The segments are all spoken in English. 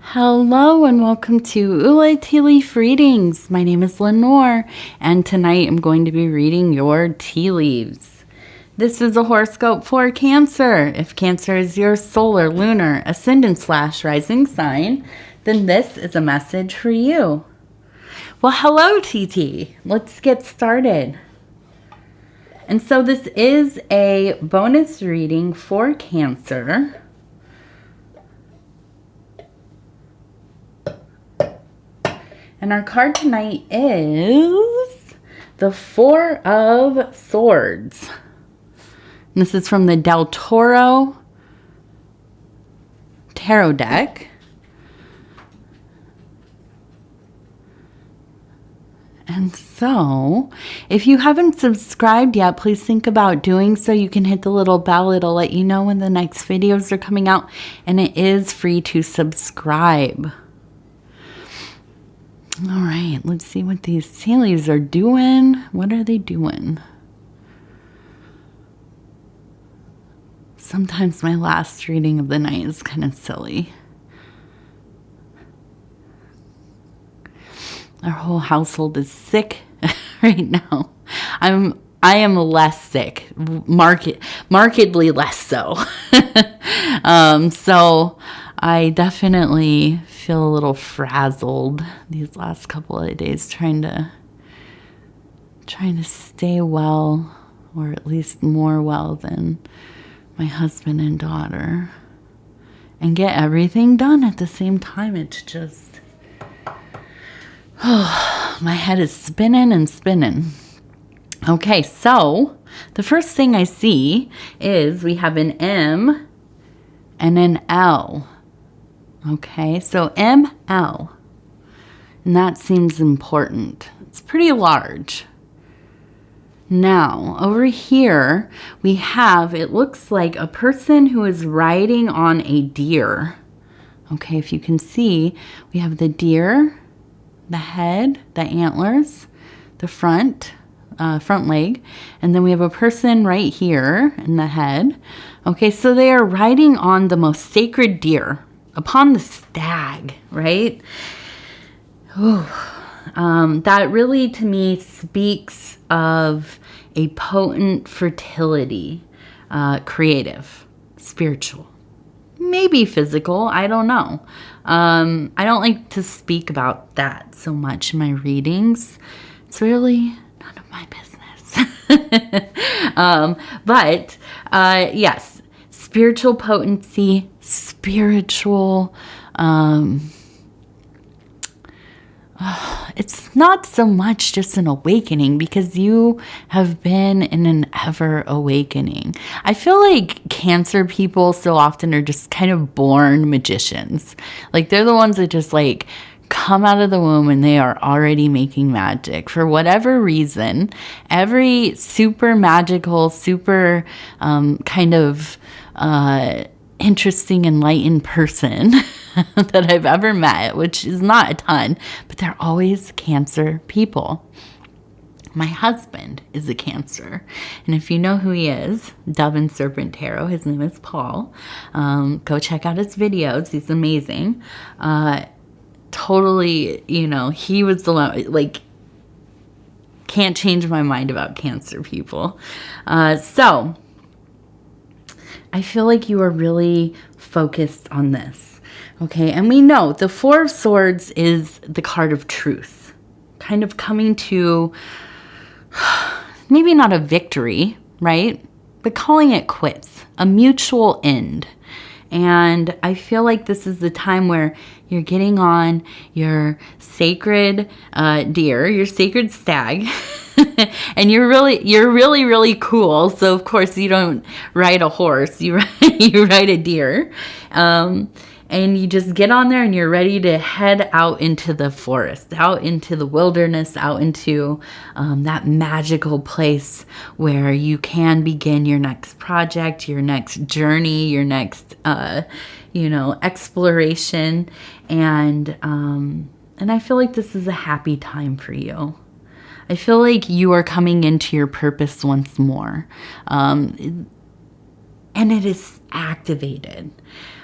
Hello and welcome to Ula Tea Leaf Readings. My name is Lenor and tonight I'm going to be reading your tea leaves. This is a horoscope for Cancer. If Cancer is your solar, lunar, ascendant/rising sign, then this is a message for you. Well, hello TT. Let's get started. And so this is a bonus reading for Cancer. And our card tonight is the Four of Swords. And this is from the Del Toro Tarot deck. And so, if you haven't subscribed yet, please think about doing so. You can hit the little bell. It'll let you know when the next videos are coming out. And it is free to subscribe. All right, let's see what these tea leaves are doing. What are they doing? Sometimes my last reading of the night is kind of silly. Our whole household is sick right now. I am less sick, markedly less so. So I definitely feel a little frazzled these last couple of days trying to stay well, or at least more well than my husband and daughter, and get everything done at the same time. It's just, my head is spinning and spinning. Okay, so the first thing I see is we have an M and an L. Okay, so ML, and that seems important. It's pretty large. Now, over here, we have, it looks like a person who is riding on a deer. Okay, if you can see, we have the deer, the head, the antlers, the front leg, and then we have a person right here in the head. Okay, so they are riding on the most sacred deer, upon the stag, right? Ooh. That really, to me, speaks of a potent fertility, creative, spiritual, maybe physical, I don't know. I don't like to speak about that so much in my readings. It's really none of my business. But yes, spiritual potency, spiritual, it's not so much just an awakening, because you have been in an ever awakening. I feel like Cancer people so often are just kind of born magicians. Like, they're the ones that just like come out of the womb and they are already making magic for whatever reason. Every super magical, super kind of interesting, enlightened person that I've ever met, which is not a ton, but they're always Cancer people. My husband is a Cancer, and if you know who he is, Dove and Serpent Tarot, his name is Paul. Go check out his videos. He's amazing. Totally, he was the one, like, can't change my mind about Cancer people. So I feel like you are really focused on this. Okay, and we know the Four of Swords is the card of truth, kind of coming to maybe not a victory, right? But calling it quits, a mutual end. And I feel like this is the time where you're getting on your sacred deer, your sacred stag, and you're really cool. So of course you don't ride a horse, you ride a deer, and you just get on there and you're ready to head out into the forest, out into the wilderness, out into that magical place where you can begin your next project, your next journey, your next exploration, and I feel like this is a happy time for you. I feel like you are coming into your purpose once more, and it is activated.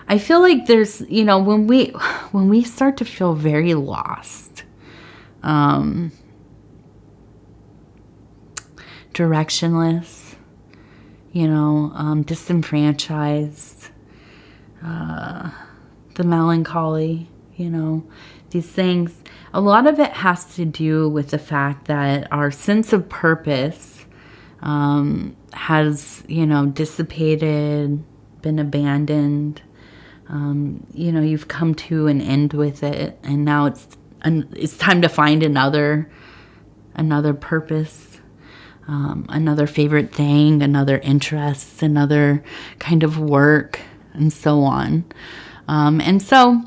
I feel like there's, when we start to feel very lost, directionless, disenfranchised, the melancholy, these things, a lot of it has to do with the fact that our sense of purpose has, dissipated, been abandoned. You've come to an end with it, and now it's time to find another purpose, another favorite thing, another interest, another kind of work, and so on. And so,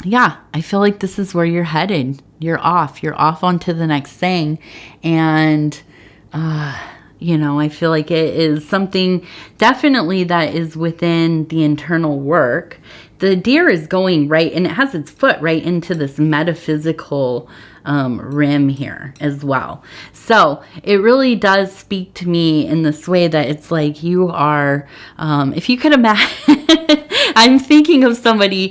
yeah, I feel like this is where you're headed. You're off onto the next thing. And, I feel like it is something definitely that is within the internal work. The deer is going right, and it has its foot right into this metaphysical rim here as well. So it really does speak to me in this way that it's like you are, if you could imagine, I'm thinking of somebody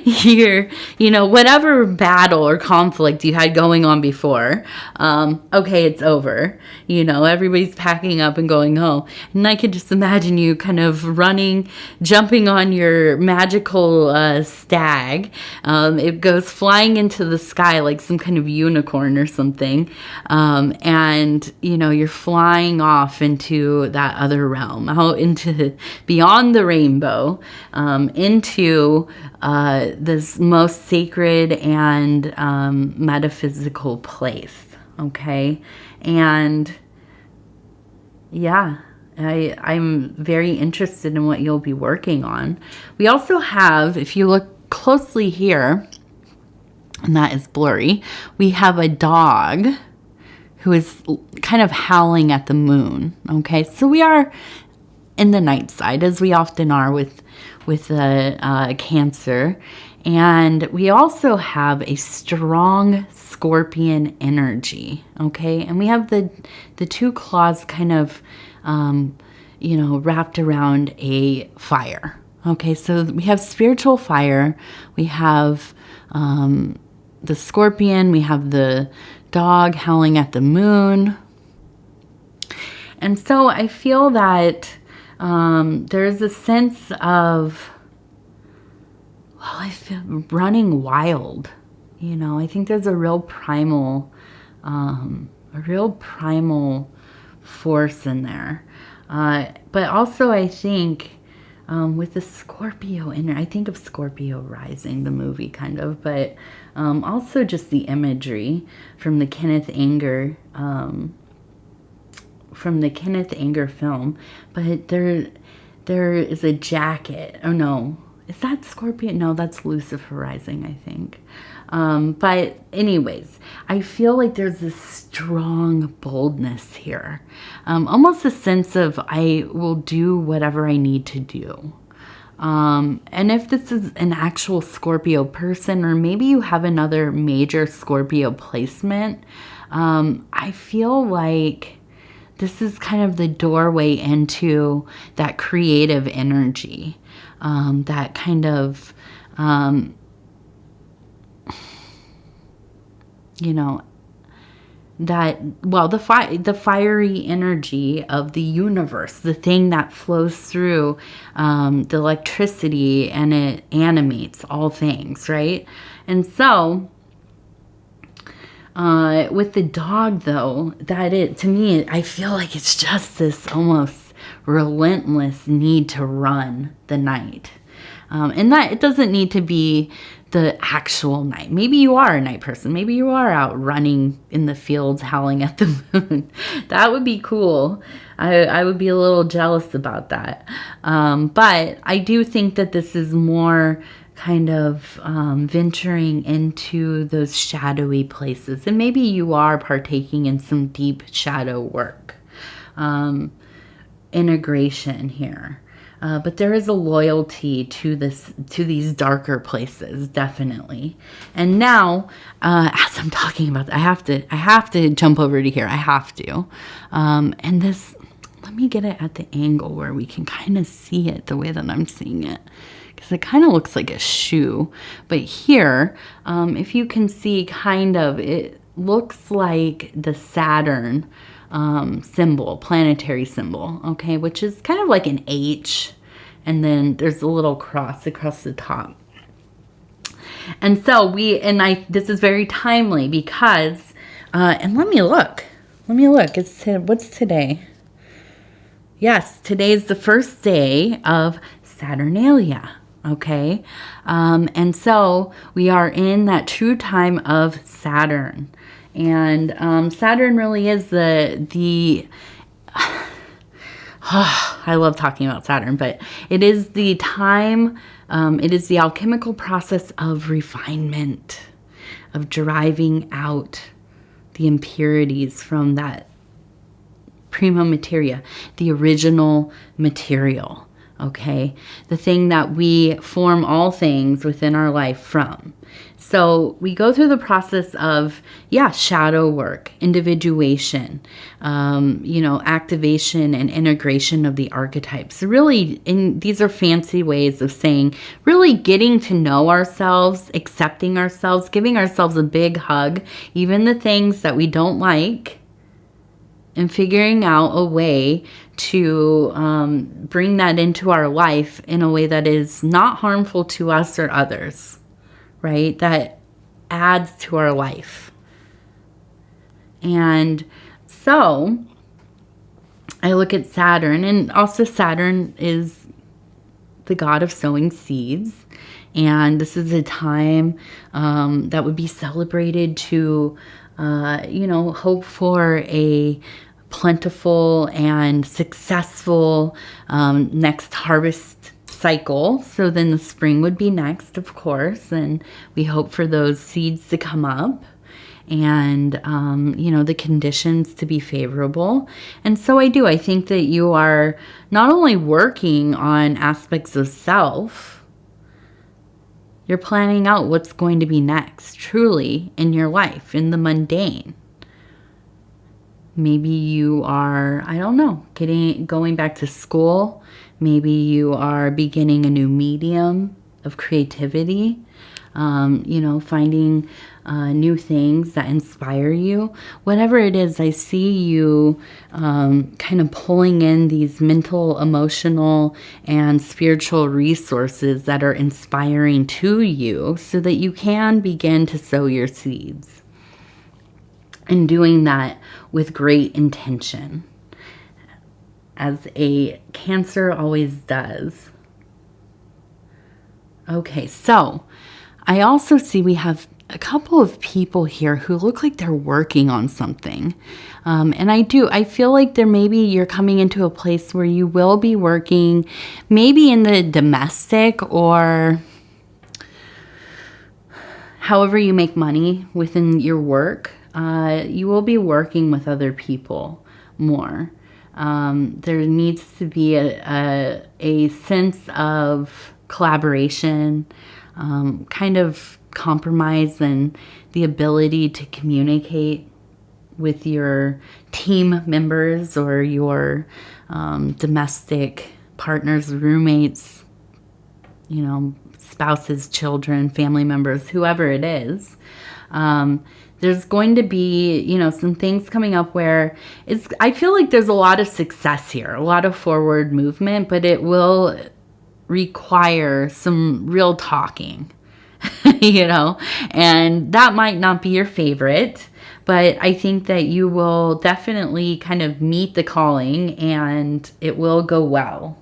here, whatever battle or conflict you had going on before, okay, it's over. Everybody's packing up and going home. And I could just imagine you kind of running, jumping on your magical stag. It goes flying into the sky like some kind of unicorn or something. And, you're flying off into that other realm, out into beyond the rainbow, into this most sacred and metaphysical place. Okay. And yeah, I'm very interested in what you'll be working on. We also have, if you look closely here, and that is blurry, we have a dog who is kind of howling at the moon. Okay, so we are in the night side, as we often are with Cancer. And we also have a strong Scorpion energy, okay? And we have the two claws kind of, wrapped around a fire, okay? So we have spiritual fire, we have the Scorpion, we have the dog howling at the moon. And so I feel that there's a sense of, I feel running wild. I think there's a real primal force in there. But also I think with the Scorpio I think of Scorpio rising, the movie kind of, but also just the imagery from the Kenneth Anger film. But there is a jacket. Oh no. Is that Scorpio? No, that's Lucifer rising, I think. But anyways, I feel like there's this strong boldness here. Almost a sense of I will do whatever I need to do. And if this is an actual Scorpio person, or maybe you have another major Scorpio placement, I feel like this is kind of the doorway into that creative energy. That kind of, the fiery energy of the universe, the thing that flows through the electricity, and it animates all things, right? And so with the dog, though, to me, I feel like it's just this almost relentless need to run the night. And that it doesn't need to be the actual night. Maybe you are a night person. Maybe you are out running in the fields howling at the moon. That would be cool. I would be a little jealous about that. But I do think that this is more kind of venturing into those shadowy places. And maybe you are partaking in some deep shadow work. Integration here. But there is a loyalty to these darker places, definitely. And now, as I'm talking about, I have to jump over to here. I have to. And this, let me get it at the angle where we can kind of see it the way that I'm seeing it. Because it kind of looks like a shoe. But here, if you can see kind of, it looks like the Saturn symbol, planetary symbol, okay? Which is kind of like an H. And then there's a little cross across the top. And so this is very timely because, and let me look. What's today? Yes, today's the first day of Saturnalia, okay? And so we are in that true time of Saturn. And Saturn really is the I love talking about Saturn, but it is the time, it is the alchemical process of refinement, of driving out the impurities from that prima materia, the original material, okay? The thing that we form all things within our life from. So we go through the process of, shadow work, individuation, activation and integration of the archetypes. Really, these are fancy ways of saying really getting to know ourselves, accepting ourselves, giving ourselves a big hug, even the things that we don't like, and figuring out a way to bring that into our life in a way that is not harmful to us or others, right? That adds to our life. And so I look at Saturn, and also Saturn is the god of sowing seeds. And this is a time that would be celebrated to, hope for a plentiful and successful next harvest cycle. So then the spring would be next, of course, and we hope for those seeds to come up and, the conditions to be favorable. And so I think that you are not only working on aspects of self, you're planning out what's going to be next, truly, in your life, in the mundane. Maybe you are, going back to school. Maybe you are beginning a new medium of creativity, finding new things that inspire you. Whatever it is, I see you kind of pulling in these mental, emotional, and spiritual resources that are inspiring to you so that you can begin to sow your seeds. And doing that with great intention, as a Cancer always does. Okay, so I also see we have a couple of people here who look like they're working on something. And I feel like you're coming into a place where you will be working maybe in the domestic or however you make money within your work. You will be working with other people more. There needs to be a sense of collaboration, kind of compromise, and the ability to communicate with your team members or your domestic partners, roommates, spouses, children, family members, whoever it is. There's going to be, some things coming up where I feel like there's a lot of success here, a lot of forward movement, but it will require some real talking, and that might not be your favorite, but I think that you will definitely kind of meet the calling and it will go well.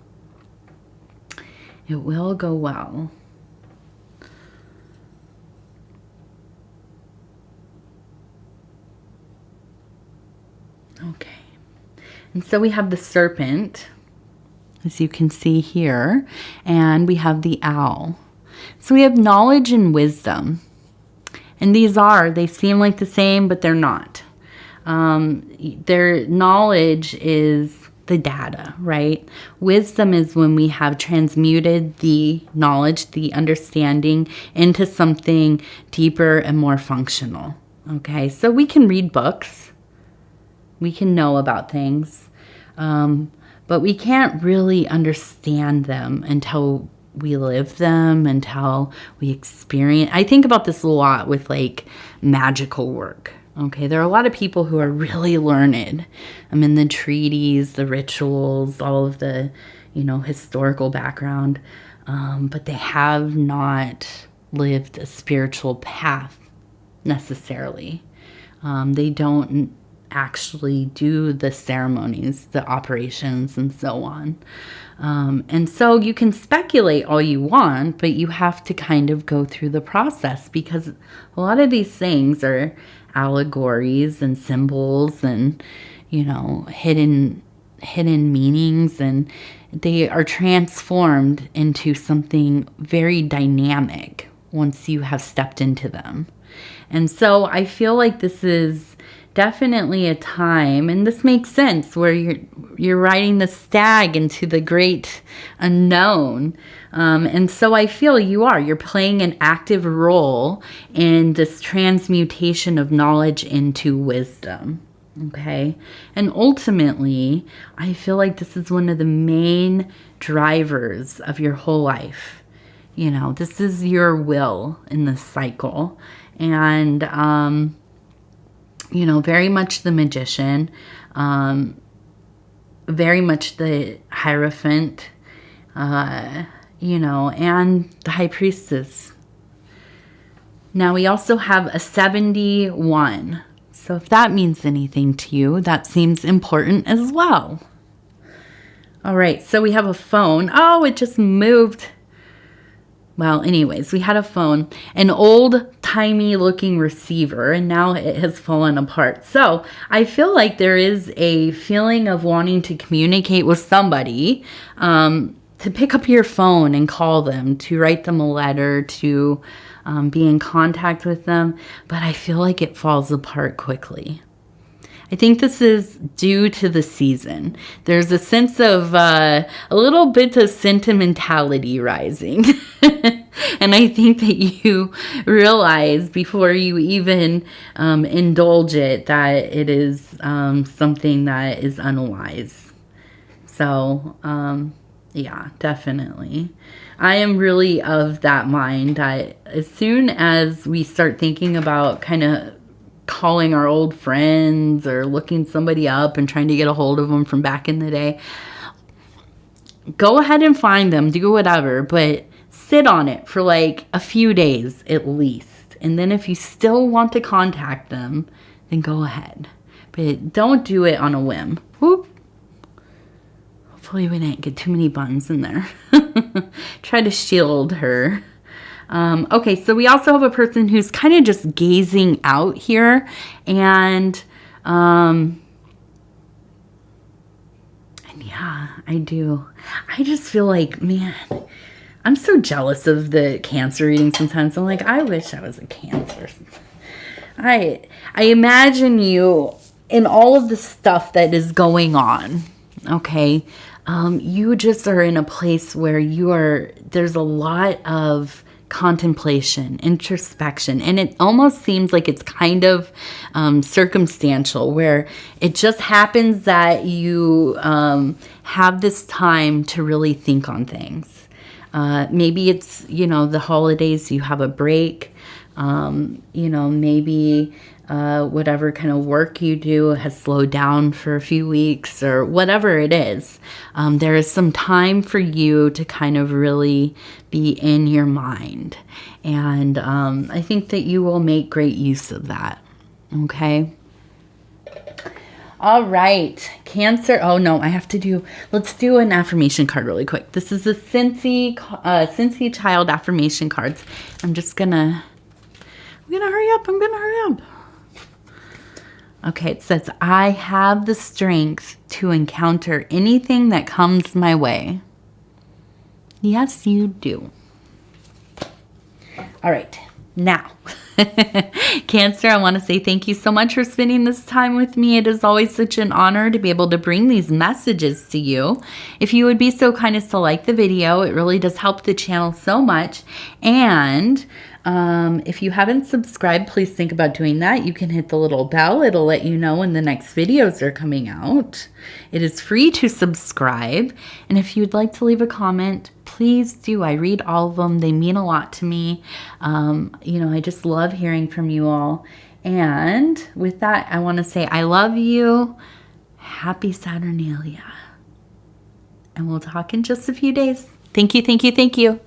It will go well. Okay, and so we have the serpent, as you can see here, and we have the owl. So we have knowledge and wisdom, and they seem like the same, but they're not. Their knowledge is the data, right? Wisdom is when we have transmuted the knowledge, the understanding, into something deeper and more functional. Okay, so we can read books. We can know about things. but we can't really understand them until we live them, until we experience. I think about this a lot with like magical work. Okay, there are a lot of people who are really learned. In the treaties, the rituals, all of the, historical background, but they have not lived a spiritual path necessarily. They don't actually do the ceremonies, the operations, and so on. And so you can speculate all you want, but you have to kind of go through the process, because a lot of these things are allegories and symbols and, hidden meanings, and they are transformed into something very dynamic once you have stepped into them. And so I feel like this is definitely a time, and this makes sense, where you're riding the stag into the great unknown. And so I feel you're playing an active role in this transmutation of knowledge into wisdom. Okay. And ultimately, I feel like this is one of the main drivers of your whole life. This is your will in this cycle. And, very much the magician, very much the Hierophant, and the High Priestess. Now we also have a 71. So if that means anything to you, that seems important as well. All right, so we have a phone. Oh, it just moved. Well, anyways, we had a phone, an old-timey looking receiver, and now it has fallen apart. So I feel like there is a feeling of wanting to communicate with somebody, to pick up your phone and call them, to write them a letter, to be in contact with them. But I feel like it falls apart quickly. I think this is due to the season. There's a sense of a little bit of sentimentality rising. And I think that you realize before you even indulge it that it is something that is unwise. So, yeah, definitely. I am really of that mind that as soon as we start thinking about kind of calling our old friends or looking somebody up and trying to get a hold of them from back in the day, go ahead and find them, do whatever, but sit on it for like a few days at least. And then if you still want to contact them, then go ahead. But don't do it on a whim. Whoop. Hopefully we didn't get too many buttons in there. Try to shield her. Okay, so we also have a person who's kind of just gazing out here, and yeah, I do. I just feel like, man, I'm so jealous of the Cancer reading sometimes. I'm like, I wish I was a Cancer. I imagine you in all of the stuff that is going on, okay? You just are in a place where there's a lot of contemplation, introspection, and it almost seems like it's kind of circumstantial, where it just happens that you have this time to really think on things. Maybe it's, the holidays, you have a break, maybe whatever kind of work you do has slowed down for a few weeks, or whatever it is. There is some time for you to kind of really be in your mind. And I think that you will make great use of that. Okay. All right. Cancer. Oh no, let's do an affirmation card really quick. This is the Cincy Child affirmation cards. I'm gonna hurry up. Okay, it says, I have the strength to encounter anything that comes my way. Yes, you do. All right, now, Cancer, I want to say thank you so much for spending this time with me. It is always such an honor to be able to bring these messages to you. If you would be so kind as to like the video, it really does help the channel so much. And If you haven't subscribed, please think about doing that. You can hit the little bell. It'll let you know when the next videos are coming out. It is free to subscribe. And if you'd like to leave a comment, please do. I read all of them. They mean a lot to me. I just love hearing from you all. And with that, I want to say I love you. Happy Saturnalia. And we'll talk in just a few days. Thank you, thank you, thank you.